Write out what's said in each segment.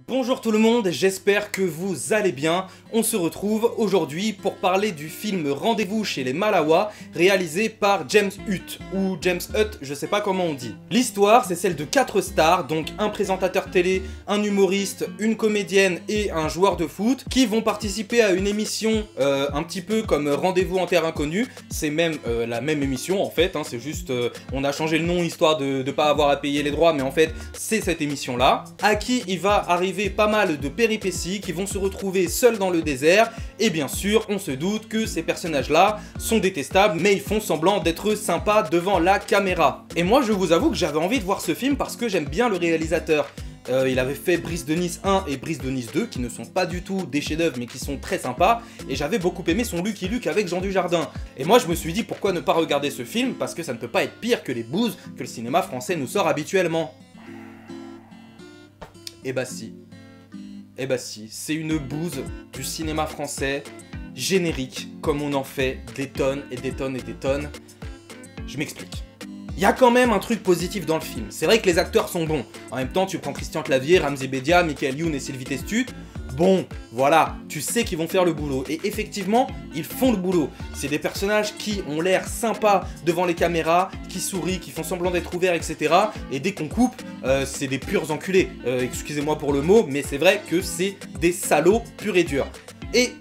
Bonjour tout le monde, j'espère que vous allez bien. On se retrouve aujourd'hui pour parler du film Rendez-vous chez les Malawa, réalisé par James Hutt, ou James Hutt, je sais pas comment on dit. L'histoire, c'est celle de 4 stars, donc un présentateur télé, un humoriste, une comédienne et un joueur de foot, qui vont participer à une émission un petit peu comme Rendez-vous en terre inconnue. C'est même la même émission en fait, hein, c'est juste, on a changé le nom histoire de pas avoir à payer les droits, mais en fait, c'est cette émission-là, à qui il va arriver pas mal de péripéties qui vont se retrouver seuls dans le désert, et bien sûr on se doute que ces personnages là sont détestables, mais ils font semblant d'être sympas devant la caméra. Et moi je vous avoue que j'avais envie de voir ce film parce que j'aime bien le réalisateur. Il avait fait Brise de Nice 1 et Brise de Nice 2 qui ne sont pas du tout des chefs-d'œuvre mais qui sont très sympas, et j'avais beaucoup aimé son Lucky Luke avec Jean Dujardin. Et moi je me suis dit pourquoi ne pas regarder ce film, parce que ça ne peut pas être pire que les bouses que le cinéma français nous sort habituellement. Et bah si. Eh bah si, c'est une bouse du cinéma français, générique, comme on en fait des tonnes et des tonnes et des tonnes. Je m'explique. Il y a quand même un truc positif dans le film. C'est vrai que les acteurs sont bons. En même temps, tu prends Christian Clavier, Ramzy Bedia, Michael Youn et Sylvie Testud. Bon, voilà, tu sais qu'ils vont faire le boulot. Et effectivement, ils font le boulot. C'est des personnages qui ont l'air sympas devant les caméras, qui sourient, qui font semblant d'être ouverts, etc. Et dès qu'on coupe, c'est des purs enculés. Excusez-moi pour le mot, mais c'est vrai que c'est des salauds purs et durs. Et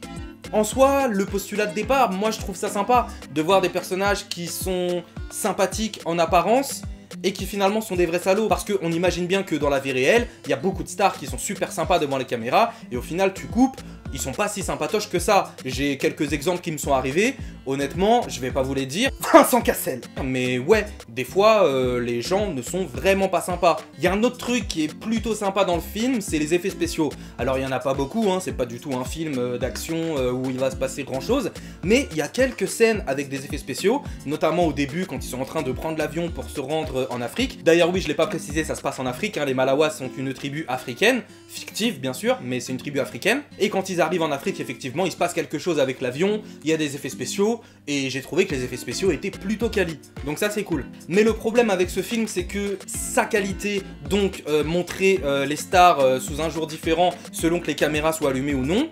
en soi, le postulat de départ, moi je trouve ça sympa de voir des personnages qui sont sympathiques en apparence et qui finalement sont des vrais salauds, parce qu'on imagine bien que dans la vie réelle, il y a beaucoup de stars qui sont super sympas devant les caméras, et au final tu coupes, ils sont pas si sympatoches que ça. J'ai quelques exemples qui me sont arrivés, honnêtement, je vais pas vous les dire, Vincent Cassel. Mais ouais, des fois, les gens ne sont vraiment pas sympas. Il y a un autre truc qui est plutôt sympa dans le film, c'est les effets spéciaux. Alors il y en a pas beaucoup, hein, c'est pas du tout un film d'action où il va se passer grand chose, mais il y a quelques scènes avec des effets spéciaux, notamment au début quand ils sont en train de prendre l'avion pour se rendre en Afrique. D'ailleurs oui, je l'ai pas précisé, ça se passe en Afrique, hein, les Malawas sont une tribu africaine, fictive bien sûr, mais c'est une tribu africaine. Et quand ils arrivent en Afrique, effectivement, il se passe quelque chose avec l'avion, il y a des effets spéciaux, et j'ai trouvé que les effets spéciaux étaient plutôt quali. Donc ça c'est cool. Mais le problème avec ce film, c'est que sa qualité, donc montrer les stars sous un jour différent selon que les caméras soient allumées ou non,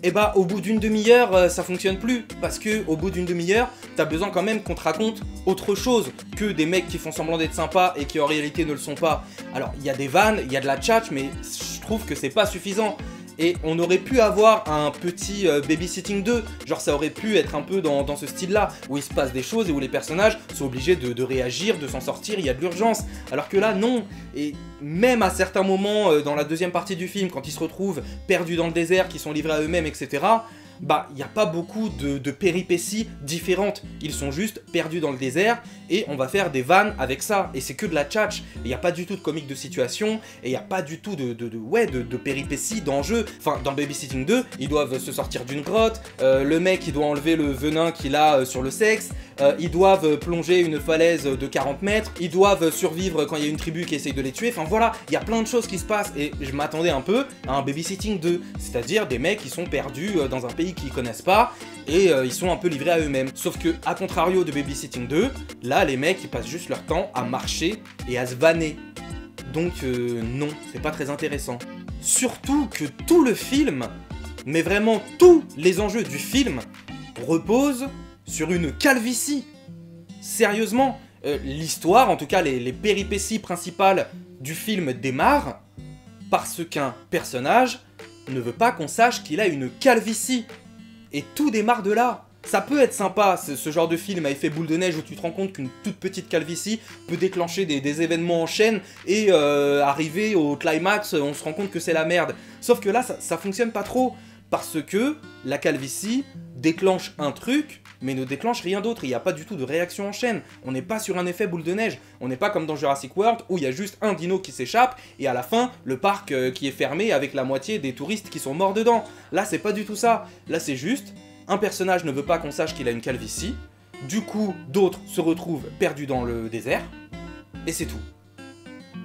et bah au bout d'une demi-heure ça fonctionne plus, parce que au bout d'une demi-heure t'as besoin quand même qu'on te raconte autre chose que des mecs qui font semblant d'être sympas et qui en réalité ne le sont pas. Alors il y a des vannes, il y a de la tchatch, mais je trouve que c'est pas suffisant. Et on aurait pu avoir un petit Babysitting 2, genre ça aurait pu être un peu dans ce style-là, où il se passe des choses et où les personnages sont obligés de réagir, de s'en sortir, il y a de l'urgence. Alors que là, non. Et même à certains moments, dans la deuxième partie du film, quand ils se retrouvent perdus dans le désert, qui sont livrés à eux-mêmes, etc., bah, il n'y a pas beaucoup de péripéties différentes. Ils sont juste perdus dans le désert et on va faire des vannes avec ça. Et c'est que de la tchatch. Il n'y a pas du tout de comique de situation et il n'y a pas du tout de péripéties, d'enjeux. Enfin, dans Babysitting 2, ils doivent se sortir d'une grotte. Le mec, il doit enlever le venin qu'il a sur le sexe. Ils doivent plonger une falaise de 40 mètres. Ils doivent survivre quand il y a une tribu qui essaye de les tuer. Enfin voilà, il y a plein de choses qui se passent. Et je m'attendais un peu à un Babysitting 2. C'est-à-dire des mecs qui sont perdus dans un pays qu'ils connaissent pas et ils sont un peu livrés à eux-mêmes. Sauf que, à contrario de Babysitting 2, là les mecs ils passent juste leur temps à marcher et à se vanner. Donc non, c'est pas très intéressant. Surtout que tout le film, mais vraiment tous les enjeux du film, reposent sur une calvitie. Sérieusement, l'histoire, en tout cas les péripéties principales du film démarrent parce qu'un personnage ne veut pas qu'on sache qu'il a une calvitie. Et tout démarre de là. Ça peut être sympa, ce genre de film à effet boule de neige où tu te rends compte qu'une toute petite calvitie peut déclencher des événements en chaîne et arriver au climax, on se rend compte que c'est la merde. Sauf que là, ça fonctionne pas trop. Parce que la calvitie déclenche un truc, mais ne déclenche rien d'autre. Il n'y a pas du tout de réaction en chaîne. On n'est pas sur un effet boule de neige. On n'est pas comme dans Jurassic World où il y a juste un dino qui s'échappe et à la fin, le parc qui est fermé avec la moitié des touristes qui sont morts dedans. Là, c'est pas du tout ça. Là, c'est juste, un personnage ne veut pas qu'on sache qu'il a une calvitie. Du coup, d'autres se retrouvent perdus dans le désert. Et c'est tout.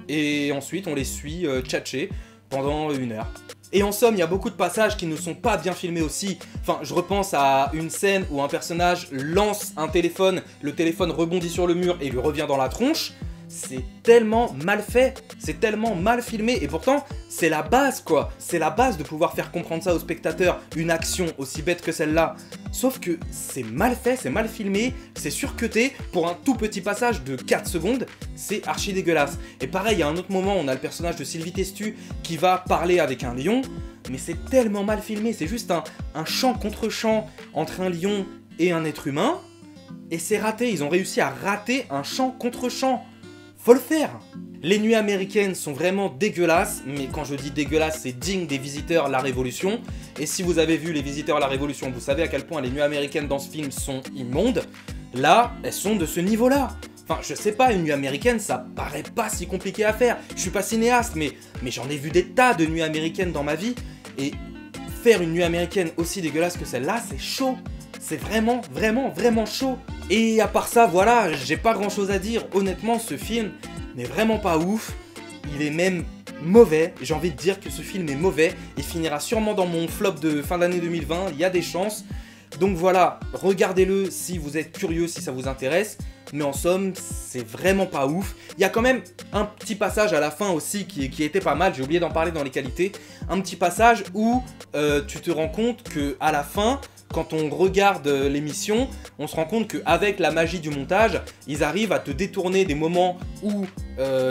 Et ensuite, on les suit tchatcher pendant 1 heure. Et en somme, il y a beaucoup de passages qui ne sont pas bien filmés aussi. Enfin, je repense à une scène où un personnage lance un téléphone, le téléphone rebondit sur le mur et lui revient dans la tronche. c'est tellement mal fait, c'est tellement mal filmé, et pourtant, c'est la base quoi. C'est la base de pouvoir faire comprendre ça aux spectateurs, une action aussi bête que celle-là. Sauf que c'est mal fait, c'est mal filmé, c'est surcuté, pour un tout petit passage de 4 secondes, c'est archi dégueulasse. Et pareil, il y a un autre moment, on a le personnage de Sylvie Testu qui va parler avec un lion, mais c'est tellement mal filmé, c'est juste un chant contre chant entre un lion et un être humain, et c'est raté, ils ont réussi à rater un chant contre chant. Faut le faire. Les nuits américaines sont vraiment dégueulasses, mais quand je dis dégueulasse, c'est digne des Visiteurs la Révolution. Et si vous avez vu les Visiteurs la Révolution, vous savez à quel point les nuits américaines dans ce film sont immondes. Là, elles sont de ce niveau-là. Enfin, je sais pas, une nuit américaine, ça paraît pas si compliqué à faire. Je suis pas cinéaste, mais j'en ai vu des tas de nuits américaines dans ma vie. Et faire une nuit américaine aussi dégueulasse que celle-là, c'est chaud. C'est vraiment, vraiment, vraiment chaud. Et à part ça, voilà, j'ai pas grand chose à dire. Honnêtement, ce film n'est vraiment pas ouf. Il est même mauvais. J'ai envie de dire que ce film est mauvais. Il finira sûrement dans mon flop de fin d'année 2020. Il y a des chances. Donc voilà, regardez-le si vous êtes curieux, si ça vous intéresse. Mais en somme, c'est vraiment pas ouf. Il y a quand même un petit passage à la fin aussi qui était pas mal. J'ai oublié d'en parler dans les qualités. Un petit passage où tu te rends compte que à la fin, quand on regarde l'émission, on se rend compte qu'avec la magie du montage, ils arrivent à te détourner des moments où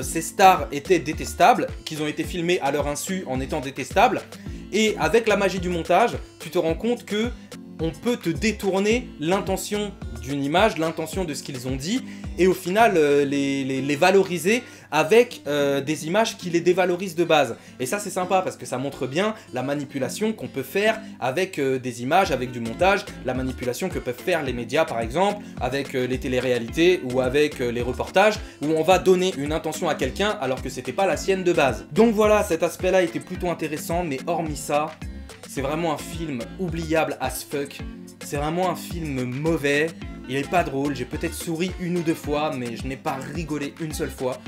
ces stars étaient détestables, qu'ils ont été filmés à leur insu en étant détestables. Et avec la magie du montage, tu te rends compte que on peut te détourner l'intention d'une image, l'intention de ce qu'ils ont dit, et au final les valoriser avec des images qui les dévalorisent de base. Et ça c'est sympa parce que ça montre bien la manipulation qu'on peut faire avec des images, avec du montage, la manipulation que peuvent faire les médias par exemple, avec les téléréalités ou avec les reportages, où on va donner une intention à quelqu'un alors que c'était pas la sienne de base. Donc voilà, cet aspect là était plutôt intéressant, mais hormis ça, c'est vraiment un film oubliable as fuck. C'est vraiment un film mauvais. Il est pas drôle. J'ai peut-être souri une ou deux fois, mais je n'ai pas rigolé une seule fois.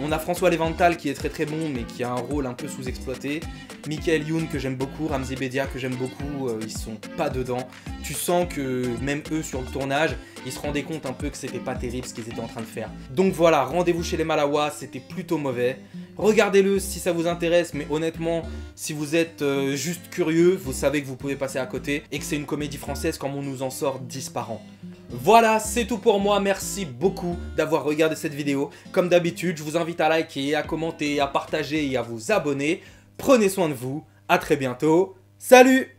On a François Lévental qui est très très bon, mais qui a un rôle un peu sous-exploité. Michael Youn que j'aime beaucoup, Ramzy Bedia que j'aime beaucoup, ils sont pas dedans. Tu sens que même eux sur le tournage, ils se rendaient compte un peu que c'était pas terrible ce qu'ils étaient en train de faire. Donc voilà, rendez-vous chez les Malawa, c'était plutôt mauvais. Regardez-le si ça vous intéresse, mais honnêtement, si vous êtes juste curieux, vous savez que vous pouvez passer à côté et que c'est une comédie française comme on nous en sort 10 par an. Voilà, c'est tout pour moi, merci beaucoup d'avoir regardé cette vidéo. Comme d'habitude, je vous invite à liker, à commenter, à partager et à vous abonner. Prenez soin de vous, à très bientôt, salut!